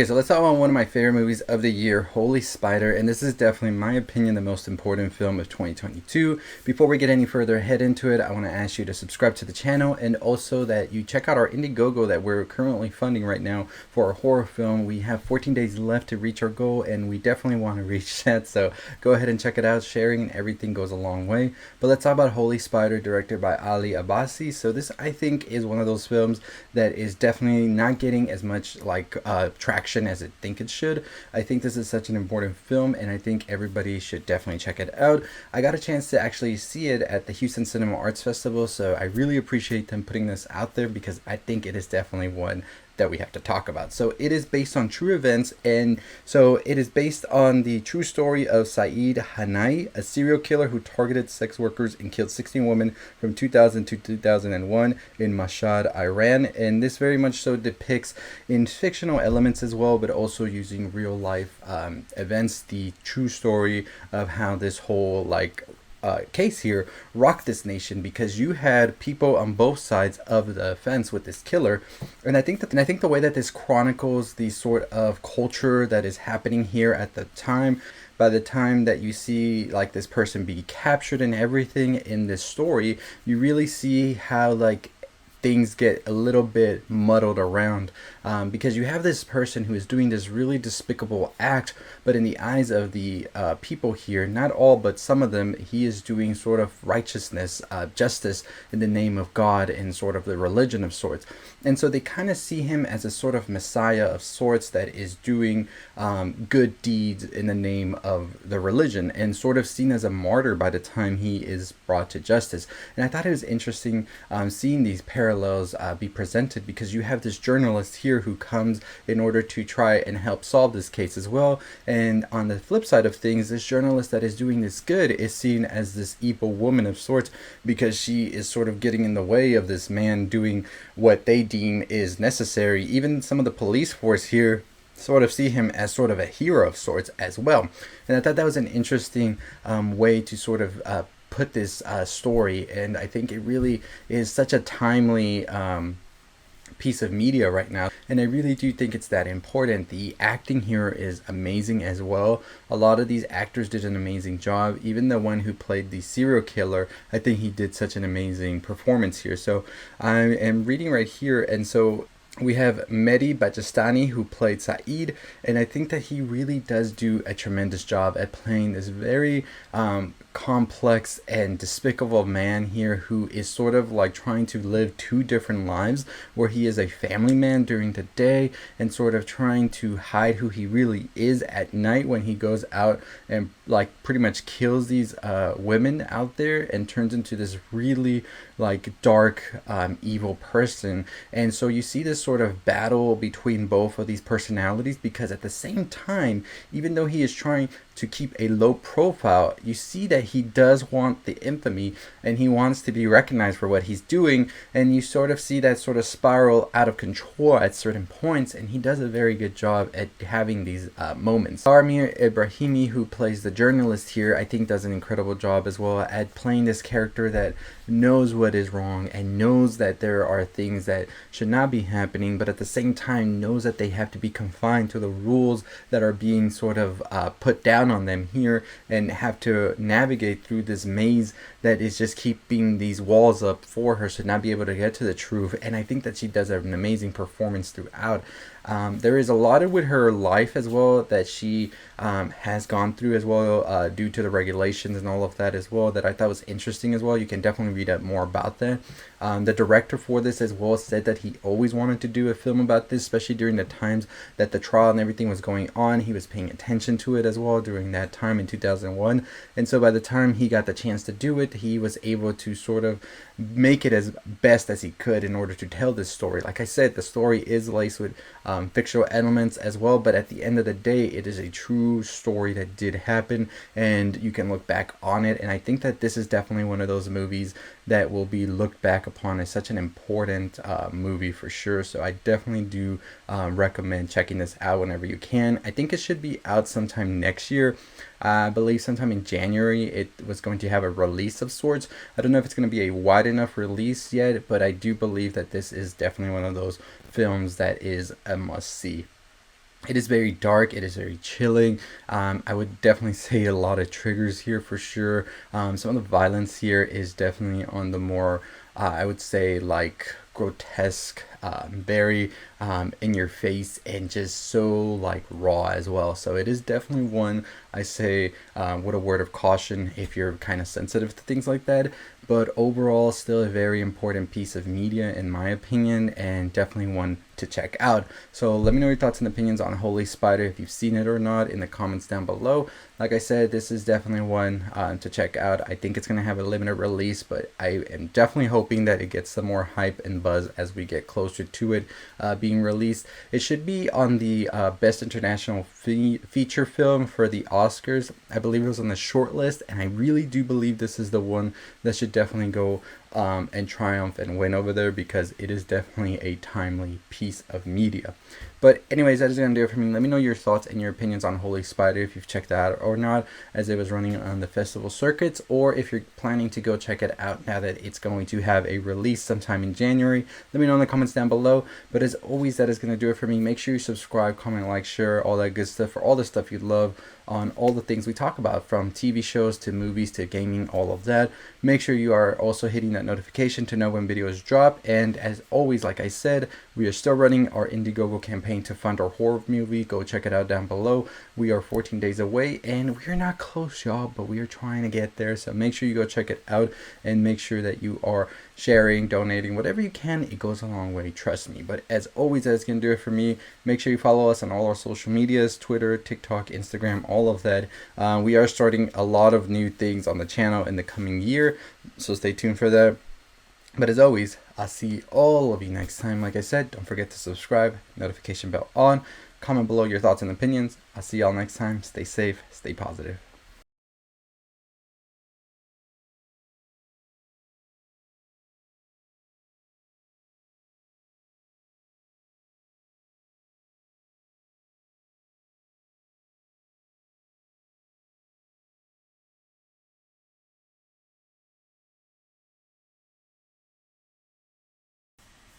Okay, so let's talk about one of my favorite movies of the year, Holy Spider, and this is definitely, in my opinion, the most important film of 2022. Before we get any further head into it, I want to ask you to subscribe to the channel and also that you check out our Indiegogo that we're currently funding right now for a horror film. We have 14 days left to reach our goal, and we definitely want to reach that, so go ahead and check it out. Sharing and everything goes a long way. But let's talk about Holy Spider, directed by Ali Abbasi. So this, I think, is one of those films that is definitely not getting as much traction as I think it should. I think this is such an important film, and I think everybody should definitely check it out. I got a chance to actually see it at the Houston Cinema Arts Festival, so I really appreciate them putting this out there because I think it is definitely one that we have to talk about. So it is based on true events, and so it is based on the true story of Saeed Hanai, a serial killer who targeted sex workers and killed 16 women from 2000 to 2001 in Mashhad, Iran. And this very much so depicts in fictional elements as well, but also using real life events, the true story of how this whole case here rocked this nation, because you had people on both sides of the fence with this killer. And I think the way that this chronicles the sort of culture that is happening here at the time, by the time that you see like this person be captured and everything in this story, you really see how things get a little bit muddled around, because you have this person who is doing this really despicable act, but in the eyes of the people here, not all but some of them, he is doing sort of righteousness, justice in the name of God and sort of the religion of sorts. And so they kind of see him as a sort of messiah of sorts that is doing good deeds in the name of the religion, and sort of seen as a martyr by the time he is brought to justice. And I thought it was interesting seeing these parallels be presented, because you have this journalist here who comes in order to try and help solve this case as well, and on the flip side of things, this journalist that is doing this good is seen as this evil woman of sorts, because she is sort of getting in the way of this man doing what they deem is necessary. Even some of the police force here sort of see him as sort of a hero of sorts as well. And I thought that was an interesting way to sort of put this story, and I think it really is such a timely piece of media right now, and I really do think it's that important. The acting here is amazing as well. A lot of these actors did an amazing job. Even the one who played the serial killer, I think he did such an amazing performance here. So I am reading right here, and so we have Mehdi Bajestani, who played Saeed, and I think that he really does do a tremendous job at playing this very complex and despicable man here, who is sort of like trying to live two different lives, where he is a family man during the day and sort of trying to hide who he really is at night, when he goes out and like pretty much kills these women out there and turns into this really dark evil person. And so you see this sort of battle between both of these personalities, because at the same time, even though he is trying to keep a low profile, you see that he does want the infamy and he wants to be recognized for what he's doing, and you sort of see that sort of spiral out of control at certain points, and he does a very good job at having these moments. Armir Ibrahimi, who plays the journalist here, I think does an incredible job as well at playing this character that knows what is wrong and knows that there are things that should not be happening, but at the same time knows that they have to be confined to the rules that are being sort of put down on them here, and have to navigate through this maze that is just keeping these walls up for her to not be able to get to the truth. And I think that she does an amazing performance throughout. There is a lot with her life as well that she has gone through as well, due to the regulations and all of that as well, that I thought was interesting as well. You can definitely read up more about that. The director for this as well said that he always wanted to do a film about this, especially during the times that the trial and everything was going on. He was paying attention to it as well during that time in 2001. And so by the time he got the chance to do it, he was able to sort of make it as best as he could in order to tell this story. Like I said, the story is laced with fictional elements as well, but at the end of the day, it is a true story that did happen, and you can look back on it. And I think that this is definitely one of those movies that will be looked back upon as such an important movie for sure. So I definitely do recommend checking this out whenever you can. I think it should be out sometime next year. I believe sometime in January it was going to have a release of sorts. I don't know if it's going to be a wide enough release yet, but I do believe that this is definitely one of those films that is a must see. It is very dark. It is very chilling. I would definitely say a lot of triggers here for sure. Some of the violence here is definitely on the more, I would say, like grotesque, very in your face, and just so like raw as well. So it is definitely one I say with a word of caution if you're kind of sensitive to things like that. But overall, still a very important piece of media in my opinion, and definitely one to check out. So let me know your thoughts and opinions on Holy Spider, if you've seen it or not, in the comments down below. Like I said, this is definitely one to check out. I think it's going to have a limited release, but I am definitely hoping that it gets some more hype and buzz as we get closer to it being released. It should be on the Best International Feature Film for the Oscars. I believe it was on the short list, and I really do believe this is the one that should definitely go and triumph and win over there, because it is definitely a timely piece of media. But anyways, that is going to do it for me. Let me know your thoughts and your opinions on Holy Spider, if you've checked that out or not, as it was running on the festival circuits, or if you're planning to go check it out now that it's going to have a release sometime in January. Let me know in the comments down below. But as always, that is going to do it for me. Make sure you subscribe, comment, like, share, all that good stuff, for all the stuff you love on all the things we talk about, from TV shows to movies to gaming, all of that. Make sure you are also hitting that notification to know when videos drop. And as always, like I said, we are still running our Indiegogo campaign to fund our horror movie. Go check it out down below. We are 14 days away, and we're not close, y'all, but we are trying to get there. So make sure you go check it out, and make sure that you are sharing, donating, whatever you can. It goes a long way, trust me. But as always, that's gonna do it for me. Make sure you follow us on all our social medias: Twitter, TikTok, Instagram, all of that. We are starting a lot of new things on the channel in the coming year, so stay tuned for that. But as always, I'll see all of you next time. Like I said, don't forget to subscribe, notification bell on, comment below your thoughts and opinions. I'll see y'all next time. Stay safe, stay positive.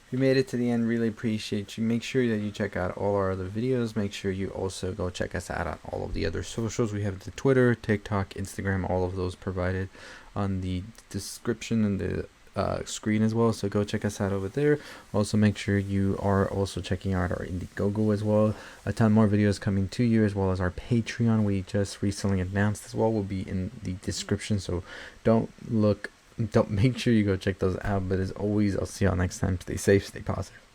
If you made it to the end, really appreciate you. Make sure that you check out all our other videos. Make sure you also go check us out on all of the other socials. We have the Twitter, TikTok, Instagram, all of those provided on the description and the screen as well, so go check us out over there. Also make sure you are also checking out our Indiegogo as well. A ton more videos coming to you, as well as our Patreon we just recently announced as well, will be in the description, so don't make sure you go check those out. But as always, I'll see y'all next time. Stay safe, stay positive.